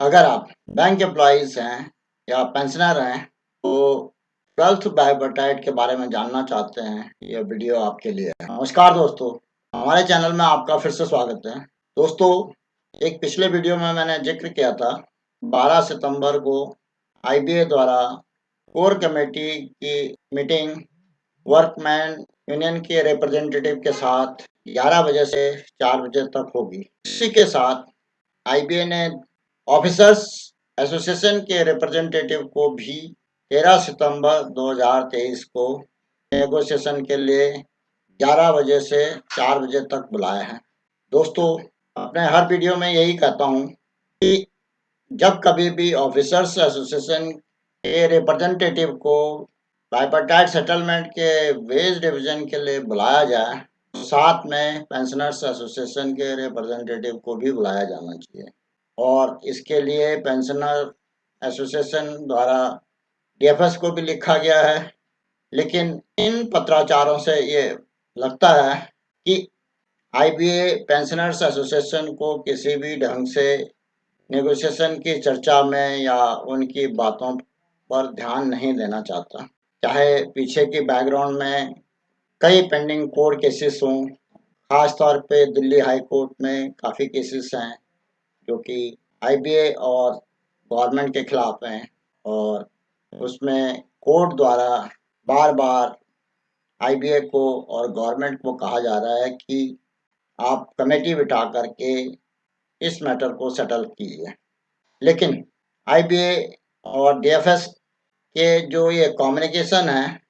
अगर आप bank employees हैं या पेंशनर हैं तो 12th बायोपेटाइट के बारे में जानना चाहते हैं, यह वीडियो आपके लिए है। नमस्कार दोस्तों, हमारे चैनल में आपका फिर से स्वागत है। दोस्तों, एक पिछले वीडियो में मैंने जिक्र किया था 12 सितंबर को आईबीए द्वारा कोर कमेटी की मीटिंग वर्कमैन यूनियन के रिप्रेजेंटेटिव के साथ 11 बजे से 4 बजे तक होगी। इसी के साथ आईबीए ने ऑफिसर्स एसोसिएशन के रिप्रेजेंटेटिव को भी 13 सितंबर 2023 को नेगोशिएशन के लिए 11 बजे से 4 बजे तक बुलाया है। दोस्तों, अपने हर वीडियो में यही कहता हूँ कि जब कभी भी ऑफिसर्स एसोसिएशन के रिप्रेजेंटेटिव को बाइपार्टाइट सेटलमेंट के वेज डिवीजन के लिए बुलाया जाए तो साथ में पेंशनर्स एसोसिएशन के रिप्रेजेंटेटिव को भी बुलाया जाना चाहिए। और इसके लिए पेंशनर एसोसिएशन द्वारा डीएफएस को भी लिखा गया है, लेकिन इन पत्राचारों से ये लगता है कि आईबीए पेंशनर्स एसोसिएशन को किसी भी ढंग से नेगोशिएशन की चर्चा में या उनकी बातों पर ध्यान नहीं देना चाहता। चाहे पीछे की बैकग्राउंड में कई पेंडिंग कोर्ट केसेस हों, खास तौर पे दिल्ली हाई कोर्ट में काफ़ी केसेस हैं जो कि आईबीए और गवर्नमेंट के खिलाफ हैं, और उसमें कोर्ट द्वारा बार बार आईबीए को और गवर्नमेंट को कहा जा रहा है कि आप कमेटी बिठा करके इस मैटर को सेटल कीजिए। लेकिन आईबीए और डीएफएस के जो ये कम्युनिकेशन है,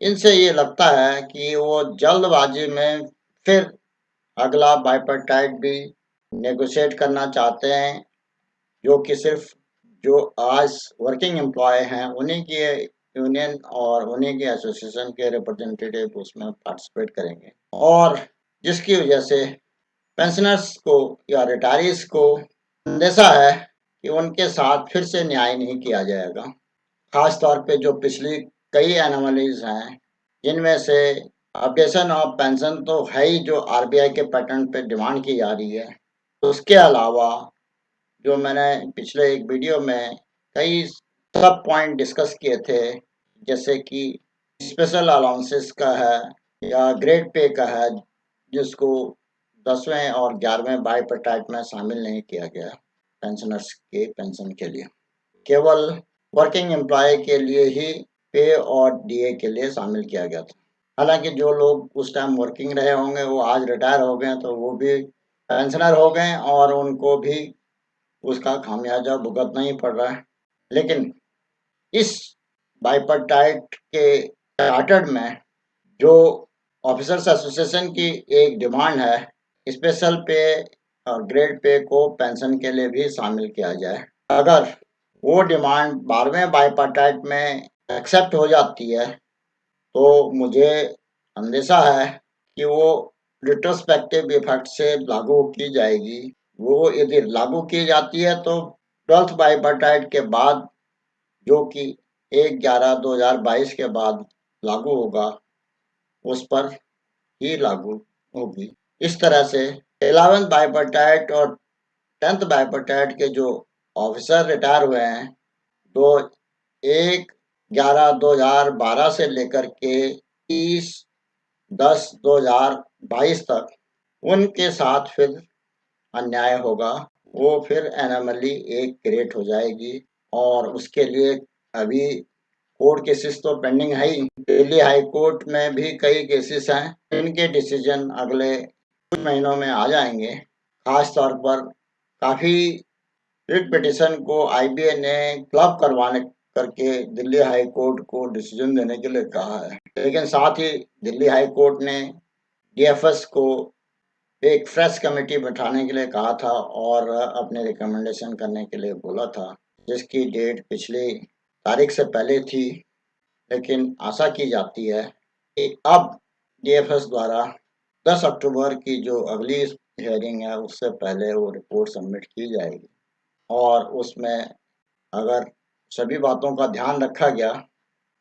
इनसे ये लगता है कि वो जल्दबाजी में फिर अगला बाइपार्टाइट भी नेगोशिएट करना चाहते हैं, जो कि सिर्फ जो आज वर्किंग एम्प्लॉय हैं उन्हीं के यूनियन और उन्हीं के एसोसिएशन के रिप्रेजेंटेटिव उसमें पार्टिसिपेट करेंगे, और जिसकी वजह से पेंशनर्स को या रिटायरीज को अंदेशा है कि उनके साथ फिर से न्याय नहीं किया जाएगा। खास तौर पे जो पिछली कई एनोमलीज हैं, जिनमें से अपडेशन ऑफ पेंशन तो है ही, जो आरबीआई के पैटर्न पे डिमांड की जा रही है। उसके अलावा जो मैंने पिछले एक वीडियो में कई सब पॉइंट डिस्कस किए थे, जैसे कि स्पेशल अलाउंसेस का है या ग्रेड पे का है, जिसको 10वें और 11वें बाइपार्टाइट में शामिल नहीं किया गया पेंशनर्स के पेंशन के लिए। केवल वर्किंग एम्प्लॉय के लिए ही पे और डीए के लिए शामिल किया गया था। हालांकि जो लोग उस टाइम वर्किंग रहे होंगे वो आज रिटायर हो गए, तो वो भी पेंशनर हो गए और उनको भी उसका खामियाजा भुगतना ही पड़ रहा है। लेकिन इस बाइपार्टाइट के चार्टर्ड में जो ऑफिसर्स एसोसिएशन की एक डिमांड है, स्पेशल पे और ग्रेड पे को पेंशन के लिए भी शामिल किया जाए। अगर वो डिमांड 12वें बाइपार्टाइट में एक्सेप्ट हो जाती है तो मुझे अंदेशा है कि वो रिट्रोस्पेक्टिव इफेक्ट से लागू की जाएगी। वो यदि लागू की जाती है तो 12th बाइपार्टाइट के बाद, जो कि 1/11/2022 के बाद लागू होगा, उस पर ही लागू होगी। इस तरह से 11th बाइपार्टाइट और 10th बाइपार्टाइट के जो ऑफिसर रिटायर हुए हैं, तो 1/11/2012 से लेकर के 30/10/2022 तक उनके साथ फिर अन्याय होगा। वो फिर एनोमली एक क्रिएट हो जाएगी, और उसके लिए अभी कोर्ट केसेस तो पेंडिंग है ही। दिल्ली हाई कोर्ट में भी कई केसेस हैं, इनके डिसीजन अगले कुछ महीनों में आ जाएंगे। खास तौर पर काफ़ी रिट पिटिशन को आईबीए ने क्लब करवाने करके दिल्ली हाई कोर्ट को डिसीजन देने के लिए कहा है। लेकिन साथ ही दिल्ली हाई कोर्ट ने डीएफएस को एक फ्रेश कमेटी बैठाने के लिए कहा था और अपने रिकमेंडेशन करने के लिए बोला था, जिसकी डेट पिछली तारीख से पहले थी। लेकिन आशा की जाती है कि अब डीएफएस द्वारा 10 अक्टूबर की जो अगली हियरिंग है उससे पहले वो रिपोर्ट सबमिट की जाएगी, और उसमें अगर सभी बातों का ध्यान रखा गया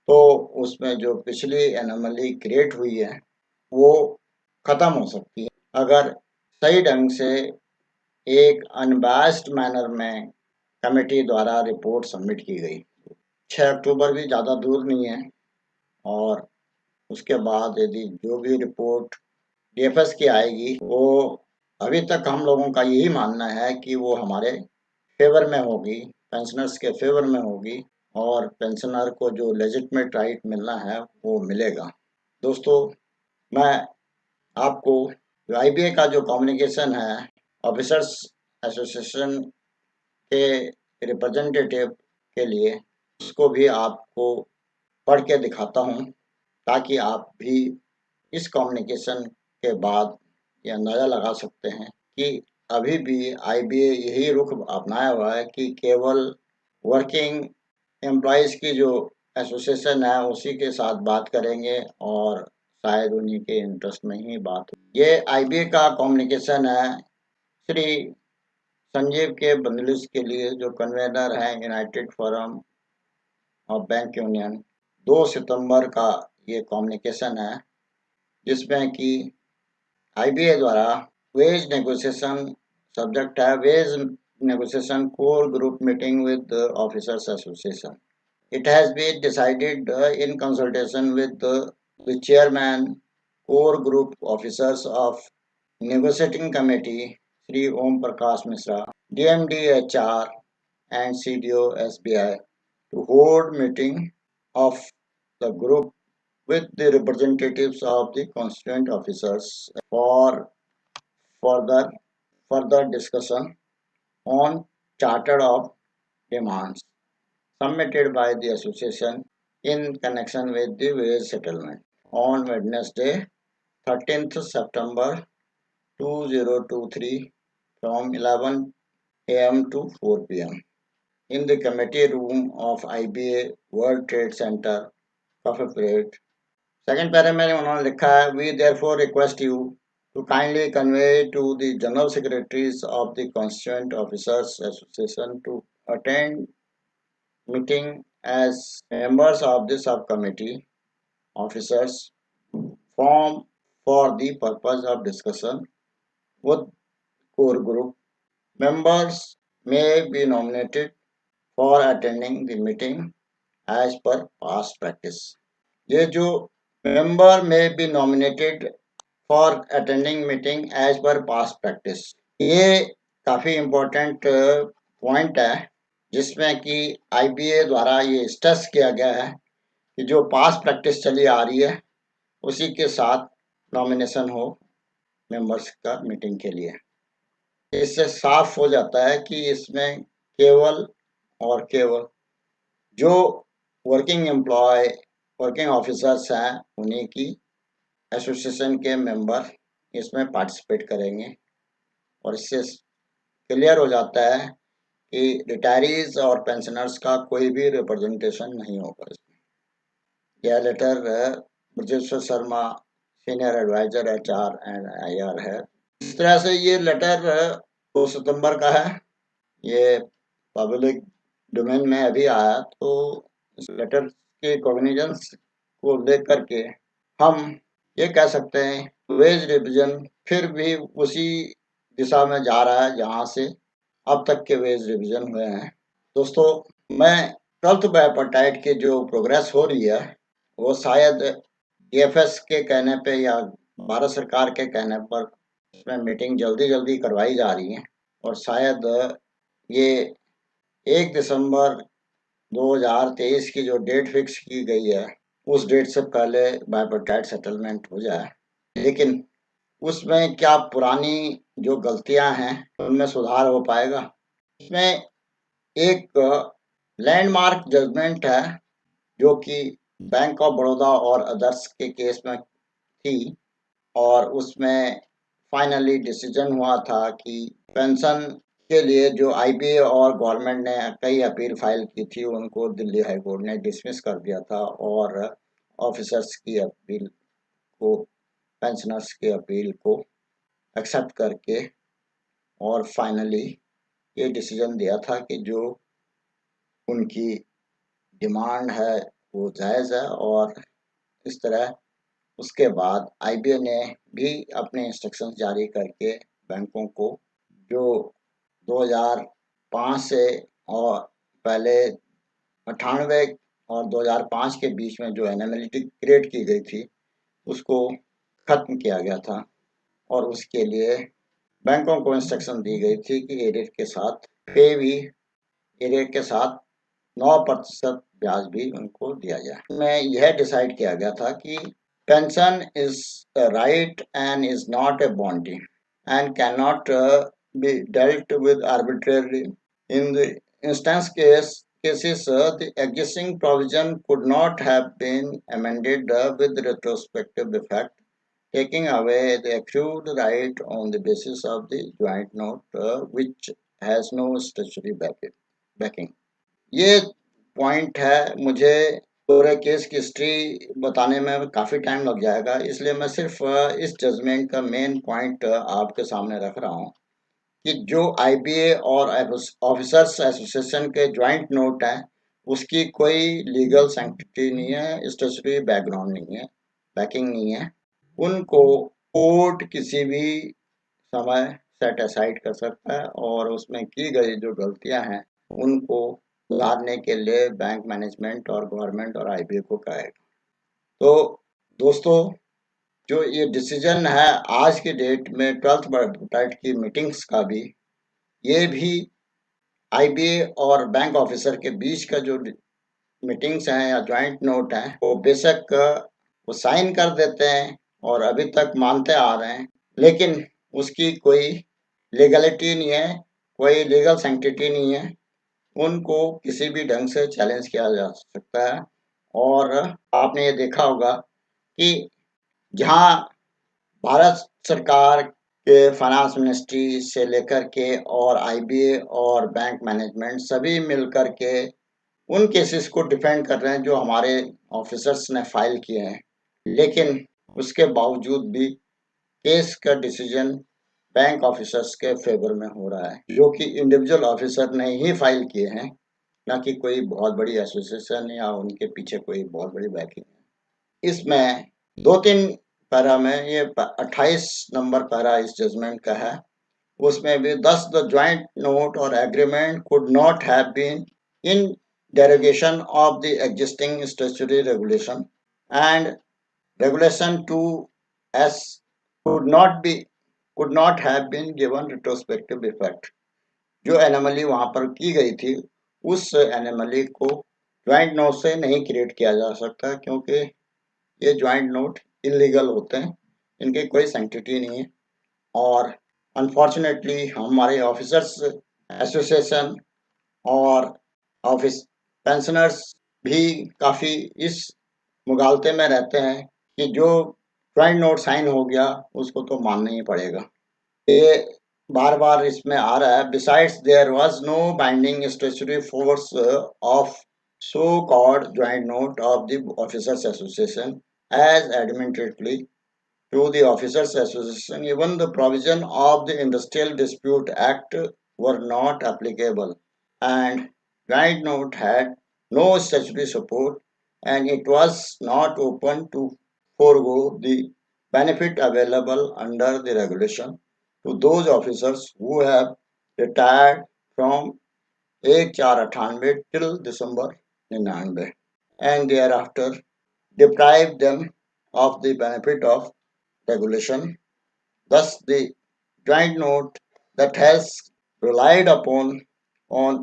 तो उसमें जो पिछली एनोमली क्रिएट हुई है वो ख़त्म हो सकती है, अगर सही ढंग से एक अनबायस्ड मैनर में कमेटी द्वारा रिपोर्ट सबमिट की गई। 6 अक्टूबर भी ज़्यादा दूर नहीं है और उसके बाद यदि जो भी रिपोर्ट डीएफएस की आएगी वो अभी तक हम लोगों का यही मानना है कि वो हमारे फेवर में होगी, पेंशनर्स के फेवर में होगी और पेंशनर को जो लेजिटिमेट राइट मिलना है वो मिलेगा। दोस्तों, मैं आपको आईबीए का जो कम्युनिकेशन है ऑफिसर्स एसोसिएशन के रिप्रेजेंटेटिव के लिए, उसको भी आपको पढ़ के दिखाता हूँ ताकि आप भी इस कम्युनिकेशन के बाद ये अंदाज़ा लगा सकते हैं कि अभी भी आईबीए यही रुख अपनाया हुआ है कि केवल वर्किंग एम्प्लॉयज़ की जो एसोसिएशन है उसी के साथ बात करेंगे और शायद उन्हीं के इंटरेस्ट में ही बात हो। ये आईबीए का कम्युनिकेशन है श्री संजीव के बंदलिस के लिए, जो कन्वेनर हैं united forum of bank union. 2 सितंबर का ये कम्युनिकेशन है जिसमें कि आईबीए द्वारा वेज नेगोशिएशन सब्जेक्ट है, wage negotiation core group meeting with officers association. It has been decided in consultation with the chairman, core group officers of negotiating committee, Sri Om Prakash Misra, DMD HR and CDO SBI, to hold meeting of the group with the representatives of the constituent officers for further further discussion on charter of demands submitted by the association in connection with the wage settlement on Wednesday, 13th September 2023 from 11 a.m. to 4 p.m. in the committee room of IBA World Trade Center, Coffee Parade. Second para में उन्होंने लिखा है, we therefore request you to kindly convey to the general secretaries of the Constituent Officers Association to attend meeting as members of the subcommittee officers form for the purpose of discussion with core group. Members may be nominated for attending the meeting as per past practice. ये जो member may be nominated for attending meeting as per past practice, ये काफ़ी important point है जिसमें कि IBA द्वारा ये stress किया गया है कि जो पास्ट प्रैक्टिस चली आ रही है उसी के साथ नॉमिनेशन हो मेंबर्स का मीटिंग के लिए। इससे साफ हो जाता है कि इसमें केवल और केवल जो वर्किंग ऑफिसर्स हैं उन्हीं की एसोसिएशन के मेंबर इसमें पार्टिसिपेट करेंगे और इससे क्लियर हो जाता है कि रिटायरीज और पेंशनर्स का कोई भी रिप्रेजेंटेशन नहीं होगा इसमें। यह letter Brajeshwar Sharma, senior advisor HR and IR है। इस तरह से ये लेटर 2 सितंबर का है। ये पब्लिक डोमेन में अभी आया, तो इस लेटर के कॉग्निजेंस को लेकर के हम ये कह सकते हैं वेज रिविजन फिर भी उसी दिशा में जा रहा है जहाँ से अब तक के वेज रिविजन हुए हैं। दोस्तों, मैं 12th बायपार्टाइट की जो प्रोग्रेस हो रही है वो शायद डीएफएस के कहने पे या भारत सरकार के कहने पर इसमें मीटिंग जल्दी करवाई जा रही है और शायद ये 1 दिसंबर 2023 की जो डेट फिक्स की गई है उस डेट से पहले बायपार्टाइट सेटलमेंट हो जाए। लेकिन उसमें क्या पुरानी जो गलतियां हैं उनमें सुधार हो पाएगा? इसमें एक लैंडमार्क जजमेंट है जो कि बैंक ऑफ बड़ौदा और अदर्स के केस में थी और उसमें फाइनली डिसीजन हुआ था कि पेंशन के लिए जो आईबीए और गवर्नमेंट ने कई अपील फाइल की थी उनको दिल्ली हाई कोर्ट ने डिसमिस कर दिया था और ऑफिसर्स की अपील को, पेंशनर्स की अपील को एक्सेप्ट करके और फाइनली ये डिसीजन दिया था कि जो उनकी डिमांड है वो जायज़ है। और इस तरह उसके बाद आईबीए ने भी अपने इंस्ट्रक्शंस जारी करके बैंकों को जो 2005 से और पहले 98 और 2005 के बीच में जो एनोमैलिटी क्रिएट की गई थी उसको खत्म किया गया था और उसके लिए बैंकों को इंस्ट्रक्शन दी गई थी कि एरियर के साथ पे भी एरियर के साथ 9% ब्याज भी उनको दिया जाए। में यह डिसाइड किया गया था कि pension is a right and is not a bounty and cannot be dealt with arbitrarily. In the cases, the existing provision could not have been amended with retrospective effect, taking away the accrued right on the basis of the joint note, which has no statutory backing. ये point है। मुझे पूरे case की history बताने में काफ़ी time लग जाएगा, इसलिए मैं सिर्फ इस जजमेंट का मेन पॉइंट आपके सामने रख रहा हूँ कि जो आईबीए और ऑफिसर्स एसोसिएशन के जॉइंट नोट हैं उसकी कोई लीगल सैंक्टिटी नहीं है, स्टैट्यूटरी बैकग्राउंड नहीं है, बैकिंग नहीं है। उनको कोर्ट किसी भी समय सेट असाइड कर सकता है और उसमें की गई जो गलतियां हैं उनको सुधारने के लिए बैंक मैनेजमेंट और गवर्नमेंट और आईबीए को कहेगा। तो दोस्तों, जो ये डिसीजन है आज की डेट में 12th बजट की मीटिंग्स का भी, ये भी आईबीए और बैंक ऑफिसर के बीच का जो मीटिंग्स हैं या जॉइंट नोट हैं वो बेशक वो साइन कर देते हैं और अभी तक मानते आ रहे हैं, लेकिन उसकी कोई लीगलिटी नहीं है, कोई लीगल सैंक्टिटी नहीं है। उनको किसी भी ढंग से चैलेंज किया जा सकता है। और आपने ये देखा होगा कि जहां भारत सरकार के फाइनेंस मिनिस्ट्री से लेकर के और आईबीए और बैंक मैनेजमेंट सभी मिलकर के उन केसेस को डिफेंड कर रहे हैं जो हमारे ऑफिसर्स ने फाइल किए हैं, लेकिन उसके बावजूद भी केस का डिसीजन बैंक ऑफिसर्स के फेवर में हो रहा है, जो कि इंडिविजुअल ऑफिसर ने ही फाइल किए हैं, ना कि कोई बहुत बड़ी एसोसिएशन या उनके पीछे कोई बहुत बड़ी बैकिंग है। इसमें 2-3 पैरा में ये 28 नंबर पैरा इस जजमेंट का है, उसमें भी thus the joint note or agreement could not have been in derogation of the existing statutory regulation and regulation 2S could not have been given retrospective effect। जो anomaly वहां पर की गई थी उस एनोमली को ज्वाइंट नोट से नहीं क्रिएट किया जा सकता, क्योंकि ये ज्वाइंट नोट इलीगल होते हैं, इनकी कोई सैंक्टिटी नहीं है। और अनफॉर्चुनेटली हमारे ऑफिसर्स एसोसिएशन और ऑफिस पेंशनर्स भी काफ़ी इस मुगालते में रहते हैं कि जो ज्वाइंट नोट साइन हो गया उसको तो मानना ही पड़ेगा। ये बार बार इसमें आ रहा है। Besides there was no binding statutory force of so called joint note of the officers association as admittedly to the Officers Association, even the provision of the Industrial Dispute Act were not applicable, and Joint Note had no statutory support, and it was not open to forego the benefit available under the regulation to those officers who have retired from 1/4/98 till December 99 and thereafter deprived them of the benefit of regulation. Thus, the joint note that has relied upon on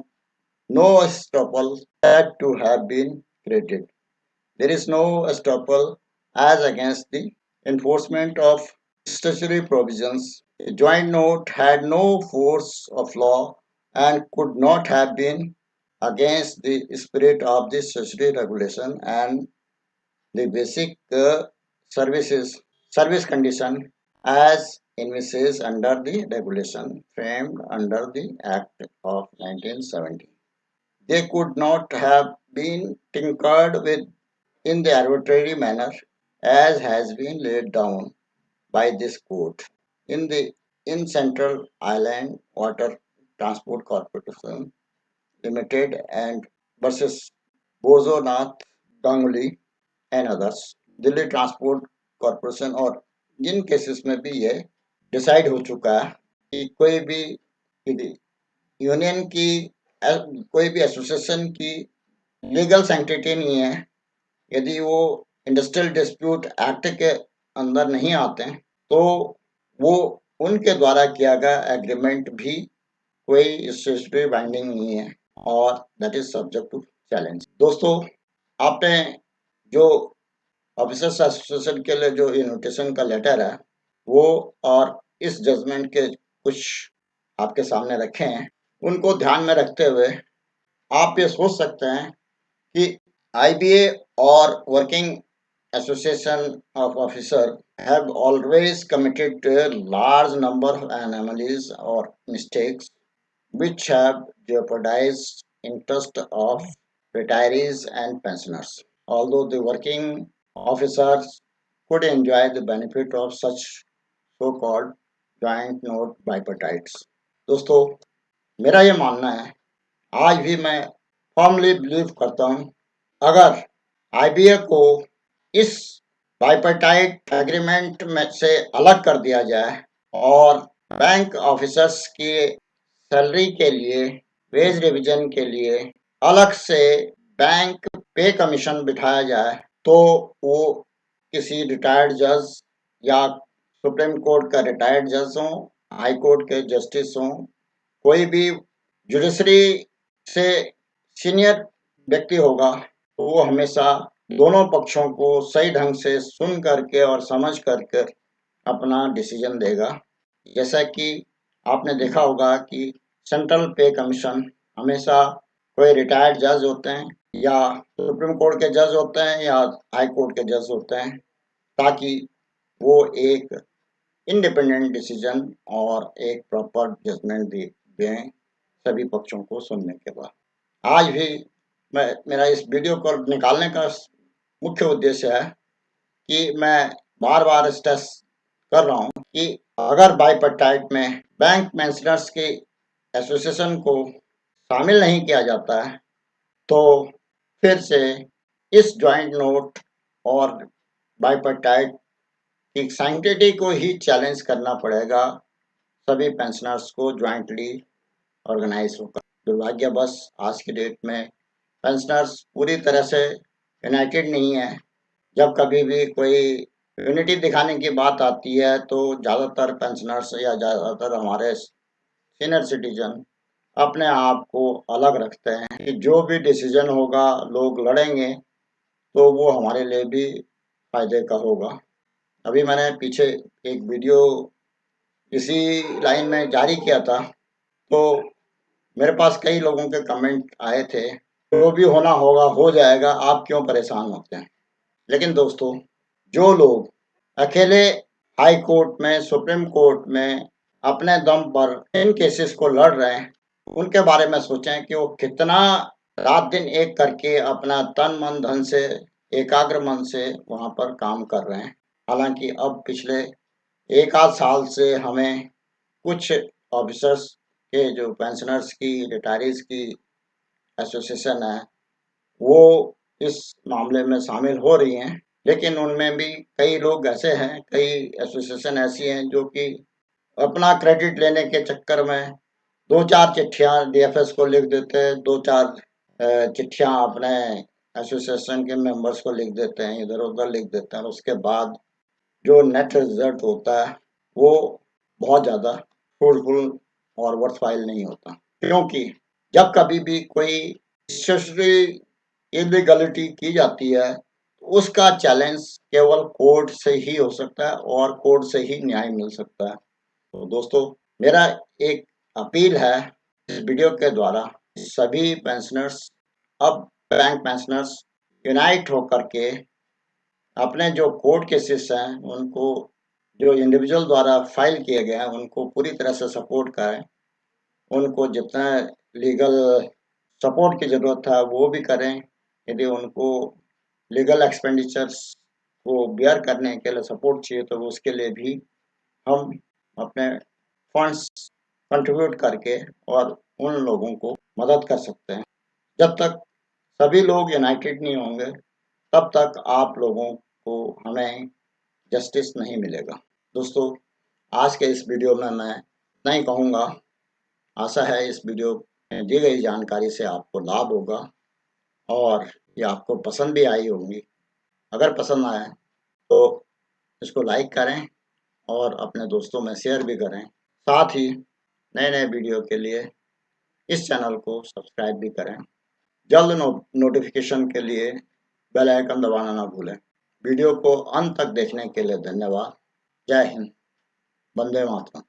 no estoppel had to have been created. There is no estoppel as against the enforcement of statutory provisions. A joint note had no force of law and could not have been against the spirit of the statutory regulation and the basic service condition as envisaged under the regulation framed under the Act of 1970. They could not have been tinkered with in the arbitrary manner as has been laid down by this court in the in Central Island Water Transport Corporation Limited and versus Bozo Nath Ganguly and others, Delhi transport corporation. और जिन cases में भी ये decide हो चुका है कि कोई भी यूनियन की कोई भी एसोसिएशन की लीगल सैंक्टिटी नहीं है। यदि वो इंडस्ट्रियल डिस्प्यूट एक्ट के अंदर नहीं आते हैं तो वो उनके द्वारा किया गया एग्रीमेंट भी कोई स्टैट्यूटरी बाइंडिंग नहीं है और that is subject to challenge. दोस्तों, आपने जो ऑफिसर्स एसोसिएशन के लिए जो इन्विटेशन का लेटर है वो और इस जजमेंट के कुछ आपके सामने रखे हैं, उनको ध्यान में रखते हुए आप ये सोच सकते हैं कि आईबीए और working association of officer have always committed to a large number of anomalies or mistakes which have jeopardized interest of retirees and pensioners. Although the working officers could enjoy the benefit of such so-called joint note bipartites. दोस्तों, मेरा ये मानना है, आज भी मैं firmly believe करता हूँ, अगर आईबीए को इस बाइपार्टाइट एग्रीमेंट में से अलग कर दिया जाए और बैंक ऑफिसर्स की सैलरी के लिए, वेज रिविजन के लिए अलग से बैंक पे कमीशन बिठाया जाए तो वो किसी रिटायर्ड जज या सुप्रीम कोर्ट का रिटायर्ड जज हो, हाई कोर्ट के जस्टिस हो, कोई भी जुडिशरी से सीनियर व्यक्ति होगा तो वो हमेशा दोनों पक्षों को सही ढंग से सुन करके और समझ करके अपना डिसीजन देगा। जैसा कि आपने देखा होगा कि सेंट्रल पे कमीशन हमेशा कोई रिटायर्ड जज होते हैं या सुप्रीम कोर्ट के जज होते हैं या हाई कोर्ट के जज होते हैं, ताकि वो एक इंडिपेंडेंट डिसीजन और एक प्रॉपर जजमेंट दें सभी पक्षों को सुनने के बाद। आज भी मेरा इस वीडियो को निकालने का मुख्य उद्देश्य है कि मैं बार बार स्ट्रेस कर रहा हूँ कि अगर बाइपार्टाइट में बैंक पेंशनर्स की एसोसिएशन को शामिल नहीं किया जाता है तो फिर से इस जॉइंट नोट और बाइपार्टाइट की सैंक्टिटी को ही चैलेंज करना पड़ेगा सभी पेंशनर्स को ज्वाइंटली ऑर्गेनाइज होकर। दुर्भाग्यवश आज की डेट में पेंशनर्स पूरी तरह से यूनाइटेड नहीं है। जब कभी भी कोई यूनिटी दिखाने की बात आती है तो ज़्यादातर पेंशनर्स या ज़्यादातर हमारे सीनियर सिटीजन अपने आप को अलग रखते हैं कि जो भी डिसीजन होगा लोग लड़ेंगे तो वो हमारे लिए भी फायदे का होगा। अभी मैंने पीछे एक वीडियो इसी लाइन में जारी किया था तो मेरे पास कई लोगों के कमेंट आए थे, जो भी होना होगा हो जाएगा, आप क्यों परेशान होते हैं। लेकिन दोस्तों, जो लोग अकेले हाई कोर्ट में, सुप्रीम कोर्ट में अपने दम पर इन केसेस को लड़ रहे हैं, उनके बारे में सोचें कि वो कितना रात दिन एक करके अपना तन मन धन से, एकाग्र मन से वहां पर काम कर रहे हैं। हालांकि अब पिछले एक आध साल से हमें कुछ ऑफिसर्स के जो पेंशनर्स की, रिटायरीज की एसोसिएशन है वो इस मामले में शामिल हो रही हैं, लेकिन उनमें भी कई लोग ऐसे हैं, कई एसोसिएशन ऐसी हैं जो कि अपना क्रेडिट लेने के चक्कर में 2-4 चिट्ठियां डीएफएस को लिख देते हैं, 2-4 चिट्ठियां अपने एसोसिएशन के मेंबर्स को लिख देते हैं, इधर-उधर लिख देते हैं और उसके बाद जो नेट रिजल्ट होता है वो बहुत ज़्यादा फ्रूटफुल और वर्थवाइल नहीं होता। क्योंकि जब कभी भी कोई स्टेटस इलीगलिटी की जाती है तो उसका चैलेंज केवल कोर्ट से ही हो सकता है और कोर्ट से ही न्याय मिल सकता है। तो दोस्तों, मेरा एक अपील है इस वीडियो के द्वारा, सभी पेंशनर्स, अब बैंक पेंशनर्स यूनाइट होकर के अपने जो कोर्ट केसेस हैं उनको, जो इंडिविजुअल द्वारा फाइल किए गए हैं, उनको पूरी तरह से सपोर्ट करें। उनको जितना लीगल सपोर्ट की ज़रूरत है वो भी करें। यदि उनको लीगल एक्सपेंडिचर्स को बेयर करने के लिए सपोर्ट चाहिए तो उसके लिए भी हम अपने फंड्स कंट्रीब्यूट करके और उन लोगों को मदद कर सकते हैं। जब तक सभी लोग यूनाइटेड नहीं होंगे तब तक आप लोगों को, हमें जस्टिस नहीं मिलेगा। दोस्तों, आज के इस वीडियो में मैं इतना ही कहूँगा। आशा है इस वीडियो दी गई जानकारी से आपको लाभ होगा और ये आपको पसंद भी आई होंगी। अगर पसंद आए तो इसको लाइक करें और अपने दोस्तों में शेयर भी करें। साथ ही नए-नए वीडियो के लिए इस चैनल को सब्सक्राइब भी करें। जल्द नोटिफिकेशन के लिए बेल आइकन दबाना ना भूलें। वीडियो को अंत तक देखने के लिए धन्यवाद। जय हिंद, वंदे मातरम।